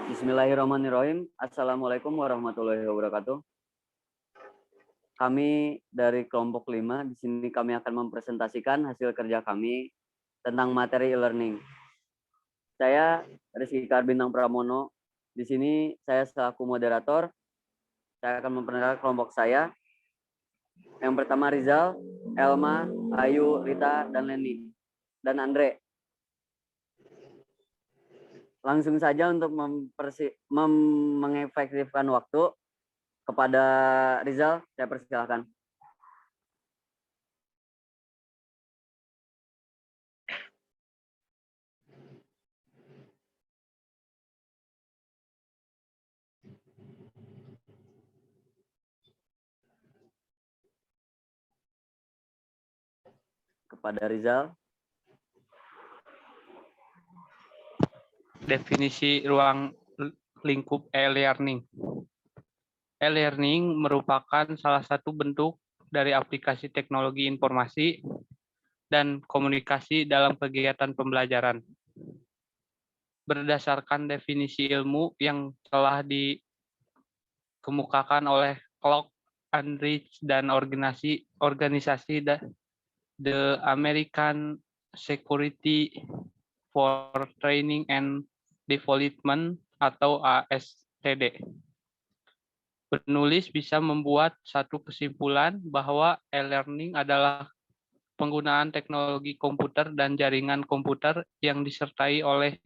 Bismillahirrahmanirrahim. Assalamualaikum warahmatullahi wabarakatuh. Kami dari kelompok 5, di sini kami akan mempresentasikan hasil kerja kami tentang materi e-learning. Saya Rizky Karbintang Pramono. Di sini saya selaku moderator. Saya akan memperkenalkan kelompok saya. Yang pertama Rizal, Elma, Ayu, Rita, dan Leni, dan Andre. Langsung saja untuk mengefektifkan waktu, kepada Rizal, saya persilahkan. Kepada Rizal. Definisi ruang lingkup e-learning. E-learning merupakan salah satu bentuk dari aplikasi teknologi informasi dan komunikasi dalam kegiatan pembelajaran. Berdasarkan definisi ilmu yang telah dikemukakan oleh Clark, Andrich, dan organisasi The American Security for Training and Development atau ASTD. Penulis bisa membuat satu kesimpulan bahwa e-learning adalah penggunaan teknologi komputer dan jaringan komputer yang disertai oleh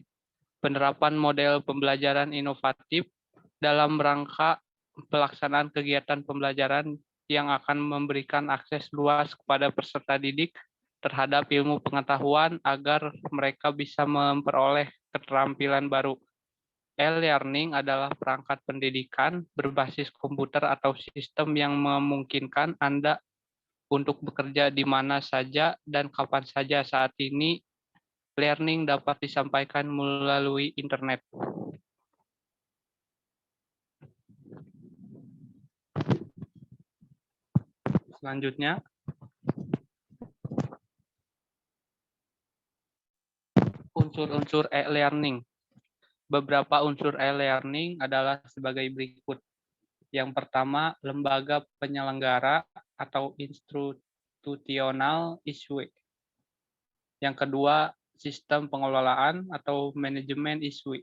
penerapan model pembelajaran inovatif dalam rangka pelaksanaan kegiatan pembelajaran yang akan memberikan akses luas kepada peserta didik terhadap ilmu pengetahuan agar mereka bisa memperoleh keterampilan baru. E-learning adalah perangkat pendidikan berbasis komputer atau sistem yang memungkinkan Anda untuk bekerja di mana saja dan kapan saja. Saat ini, learning dapat disampaikan melalui internet. Selanjutnya, unsur-unsur e-learning. Beberapa unsur e-learning adalah sebagai berikut. Yang pertama, lembaga penyelenggara atau institutional issue. Yang kedua, sistem pengelolaan atau manajemen issue.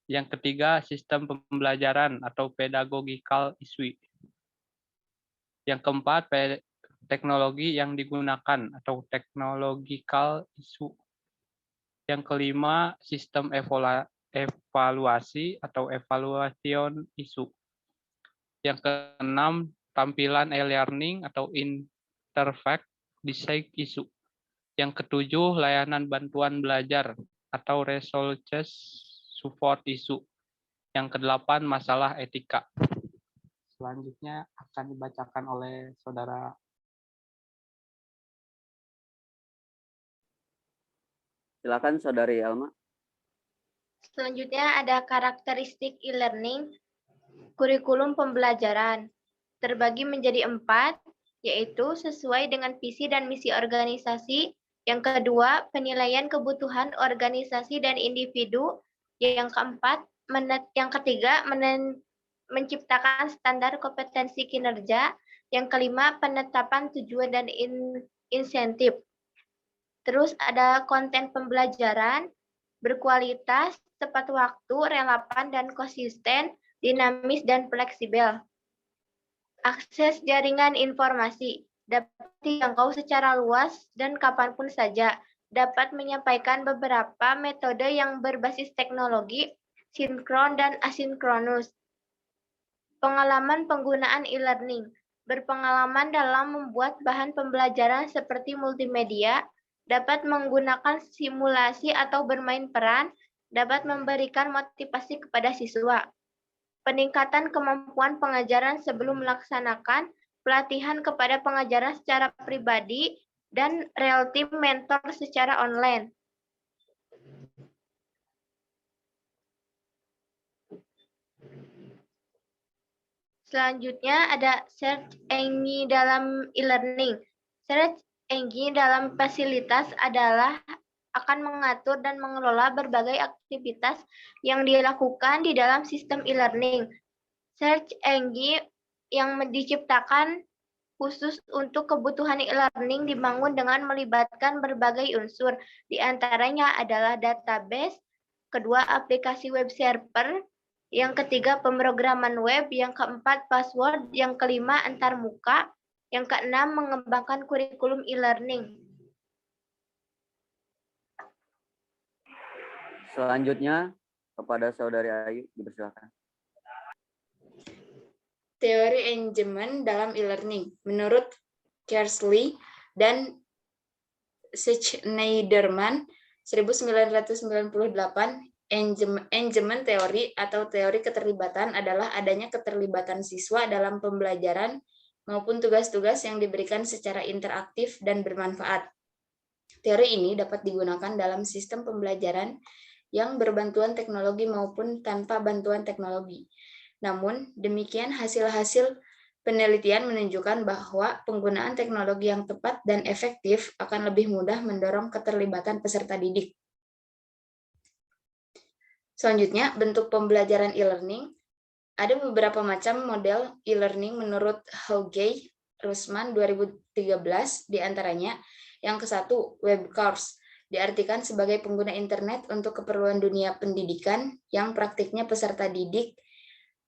Yang ketiga, sistem pembelajaran atau pedagogical issue. Yang keempat, teknologi yang digunakan atau technological issue. Yang kelima, sistem evaluasi atau evaluation issue. Yang keenam, tampilan e-learning atau interface design issue. Yang ketujuh, layanan bantuan belajar atau resources support issue. Yang kedelapan, masalah etika. Selanjutnya akan dibacakan oleh saudara. Silakan Saudari Elma. Selanjutnya ada karakteristik e-learning, kurikulum pembelajaran. Terbagi menjadi 4, yaitu sesuai dengan visi dan misi organisasi. Yang kedua, penilaian kebutuhan organisasi dan individu. Yang keempat, yang ketiga, menciptakan standar kompetensi kinerja. Yang kelima, penetapan tujuan dan insentif. Terus ada konten pembelajaran, berkualitas, tepat waktu, relevan dan konsisten, dinamis dan fleksibel. Akses jaringan informasi dapat dijangkau secara luas dan kapanpun saja. Dapat menyampaikan beberapa metode yang berbasis teknologi, sinkron dan asinkronus. Pengalaman penggunaan e-learning. Berpengalaman dalam membuat bahan pembelajaran seperti multimedia, dapat menggunakan simulasi atau bermain peran, dapat memberikan motivasi kepada siswa. Peningkatan kemampuan pengajaran sebelum melaksanakan pelatihan kepada pengajaran secara pribadi dan real time mentor secara online. Selanjutnya ada search engine dalam e-learning. Search engine dalam fasilitas adalah akan mengatur dan mengelola berbagai aktivitas yang dilakukan di dalam sistem e-learning. Search engine yang diciptakan khusus untuk kebutuhan e-learning dibangun dengan melibatkan berbagai unsur, di antaranya adalah database, kedua aplikasi web server, yang ketiga pemrograman web, yang keempat password, yang kelima antarmuka, yang keenam mengembangkan kurikulum e-learning. Selanjutnya kepada Saudari Ayu, dipersilakan. Teori engagement dalam e-learning. Menurut Kersley dan Schneiderman 1998, engagement teori atau teori keterlibatan adalah adanya keterlibatan siswa dalam pembelajaran maupun tugas-tugas yang diberikan secara interaktif dan bermanfaat. Teori ini dapat digunakan dalam sistem pembelajaran yang berbantuan teknologi maupun tanpa bantuan teknologi. Namun, demikian hasil-hasil penelitian menunjukkan bahwa penggunaan teknologi yang tepat dan efektif akan lebih mudah mendorong keterlibatan peserta didik. Selanjutnya, bentuk pembelajaran e-learning. Ada beberapa macam model e-learning menurut Hauge Rusman 2013, diantaranya yang ke-1, web course, diartikan sebagai pengguna internet untuk keperluan dunia pendidikan yang praktiknya peserta didik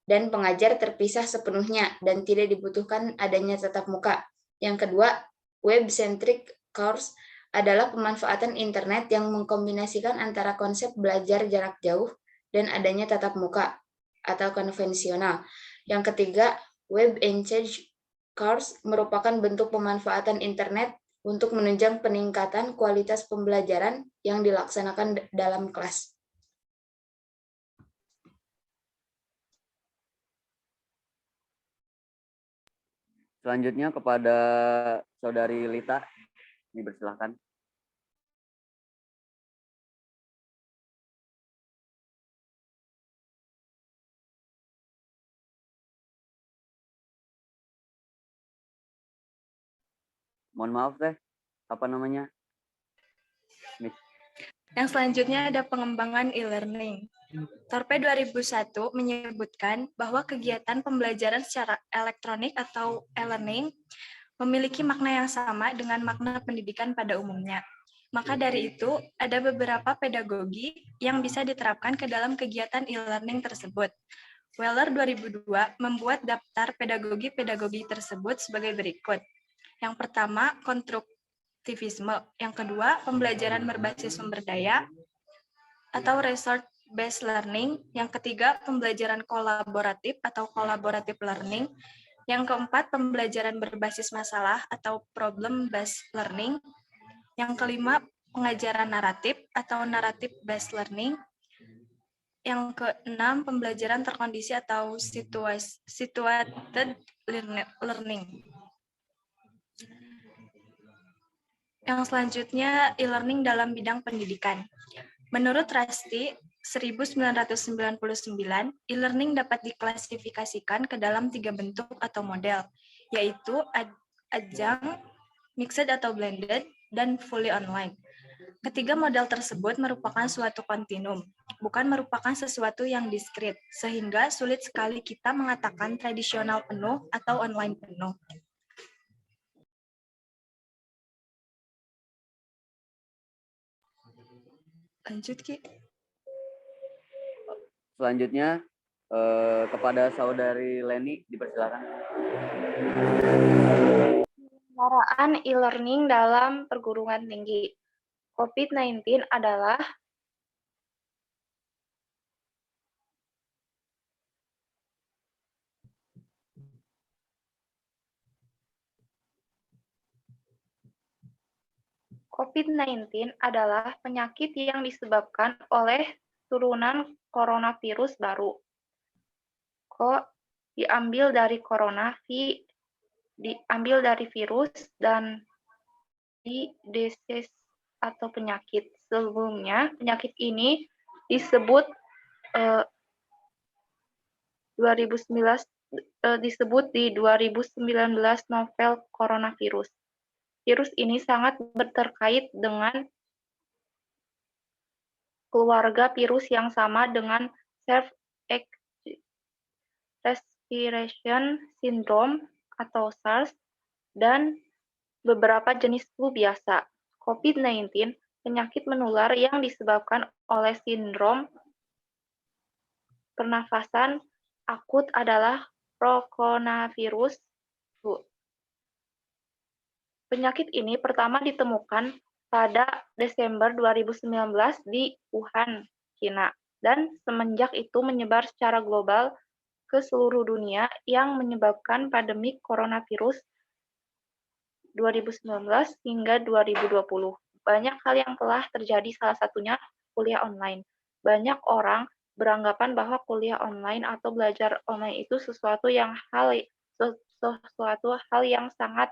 dan pengajar terpisah sepenuhnya dan tidak dibutuhkan adanya tatap muka. Yang kedua, web-centric course adalah pemanfaatan internet yang mengkombinasikan antara konsep belajar jarak jauh dan adanya tatap muka atau konvensional. Yang ketiga, web-engaged course merupakan bentuk pemanfaatan internet untuk menunjang peningkatan kualitas pembelajaran yang dilaksanakan dalam kelas. Selanjutnya kepada Saudari Lita, dipersilakan. Mohon maaf teh, apa namanya? Yang selanjutnya ada pengembangan e-learning. Torpe 2001 menyebutkan bahwa kegiatan pembelajaran secara elektronik atau e-learning memiliki makna yang sama dengan makna pendidikan pada umumnya. Maka dari itu, ada beberapa pedagogi yang bisa diterapkan ke dalam kegiatan e-learning tersebut. Weller 2002 membuat daftar pedagogi-pedagogi tersebut sebagai berikut. Yang pertama, konstruktivisme. Yang kedua, pembelajaran berbasis sumber daya atau resource-based learning. Yang ketiga, pembelajaran kolaboratif atau collaborative learning. Yang keempat, pembelajaran berbasis masalah atau problem-based learning. Yang kelima, pengajaran naratif atau narrative-based learning. Yang keenam, pembelajaran terkondisi atau situated learning. Yang selanjutnya, e-learning dalam bidang pendidikan. Menurut Rasti 1999, e-learning dapat diklasifikasikan ke dalam 3 bentuk atau model, yaitu adjunct, mixed atau blended, dan fully online. Ketiga model tersebut merupakan suatu kontinum, bukan merupakan sesuatu yang diskrit, sehingga sulit sekali kita mengatakan tradisional penuh atau online penuh. Lanjut, Ki. Selanjutnya kepada Saudari Leni, dipersilakan. Penyelenggaraan e-learning dalam perguruan tinggi. COVID-19 adalah penyakit yang disebabkan oleh turunan coronavirus baru. Diambil dari virus dan disease atau penyakit. Sebelumnya, penyakit ini disebut di 2019 novel coronavirus. Virus ini sangat terkait dengan keluarga virus yang sama dengan Respiration Syndrome atau SARS, dan beberapa jenis flu biasa. COVID-19, penyakit menular yang disebabkan oleh sindrom pernafasan akut adalah coronavirus flu. Penyakit ini pertama ditemukan pada Desember 2019 di Wuhan, China, dan semenjak itu menyebar secara global ke seluruh dunia yang menyebabkan pandemi coronavirus 2019 hingga 2020. Banyak hal yang telah terjadi, salah satunya kuliah online. Banyak orang beranggapan bahwa kuliah online atau belajar online itu sesuatu hal yang sangat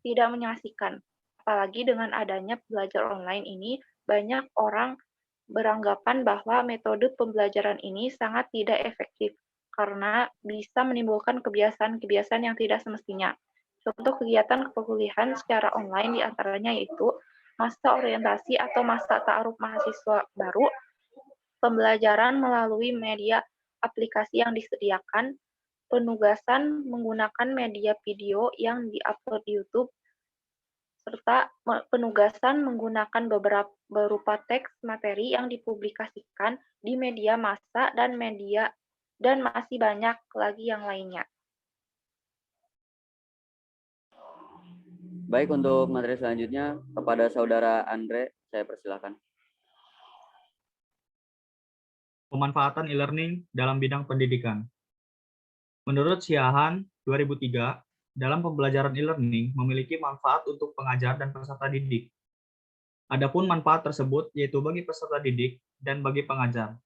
tidak menyenangkan. Apalagi dengan adanya belajar online ini, banyak orang beranggapan bahwa metode pembelajaran ini sangat tidak efektif karena bisa menimbulkan kebiasaan-kebiasaan yang tidak semestinya. Contoh kegiatan perkuliahan secara online diantaranya yaitu masa orientasi atau masa ta'aruf mahasiswa baru, pembelajaran melalui media aplikasi yang disediakan, penugasan menggunakan media video yang diupload di YouTube, serta penugasan menggunakan berupa teks materi yang dipublikasikan di media massa dan masih banyak lagi yang lainnya. Baik, untuk materi selanjutnya kepada Saudara Andre, saya persilakan. Pemanfaatan e-learning dalam bidang pendidikan. Menurut Siahaan 2003, dalam pembelajaran e-learning memiliki manfaat untuk pengajar dan peserta didik. Adapun manfaat tersebut yaitu bagi peserta didik dan bagi pengajar.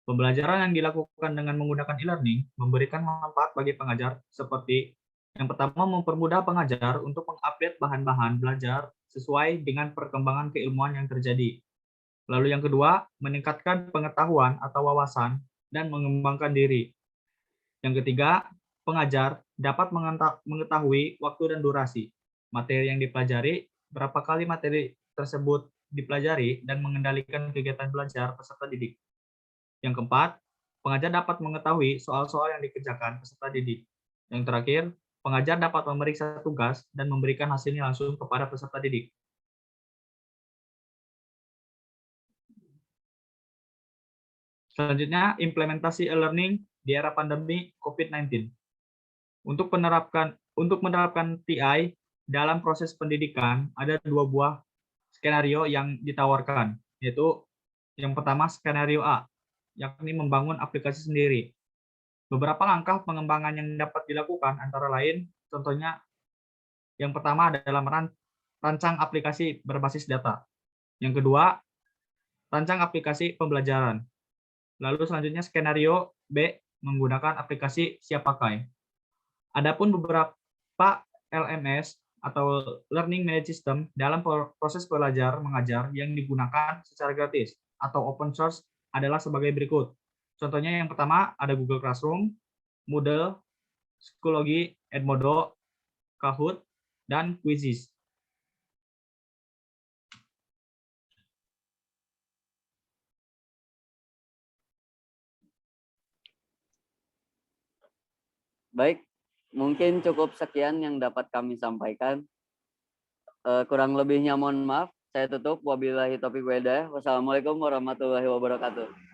Pembelajaran yang dilakukan dengan menggunakan e-learning memberikan manfaat bagi pengajar seperti yang pertama, mempermudah pengajar untuk mengupdate bahan-bahan belajar sesuai dengan perkembangan keilmuan yang terjadi. Lalu yang kedua, meningkatkan pengetahuan atau wawasan dan mengembangkan diri. Yang ketiga, pengajar dapat mengetahui waktu dan durasi materi yang dipelajari, berapa kali materi tersebut dipelajari, dan mengendalikan kegiatan belajar peserta didik. Yang keempat, pengajar dapat mengetahui soal-soal yang dikerjakan peserta didik. Yang terakhir, pengajar dapat memeriksa tugas dan memberikan hasilnya langsung kepada peserta didik. Selanjutnya, implementasi e-learning di era pandemi COVID-19. Untuk menerapkan TI dalam proses pendidikan, ada dua buah skenario yang ditawarkan, yaitu yang pertama skenario A, yakni membangun aplikasi sendiri. Beberapa langkah pengembangan yang dapat dilakukan antara lain, contohnya yang pertama adalah merancang aplikasi berbasis data. Yang kedua, rancang aplikasi pembelajaran. Lalu selanjutnya skenario B, menggunakan aplikasi siap pakai. Adapun beberapa LMS atau Learning Management System dalam proses belajar mengajar yang digunakan secara gratis atau open source adalah sebagai berikut. Contohnya yang pertama ada Google Classroom, Moodle, Schoology, Edmodo, Kahoot, dan Quizzes. Baik, mungkin cukup sekian yang dapat kami sampaikan. Kurang lebihnya mohon maaf. Saya tutup. Wabillahi taufiq wal hidayah. Wassalamualaikum warahmatullahi wabarakatuh.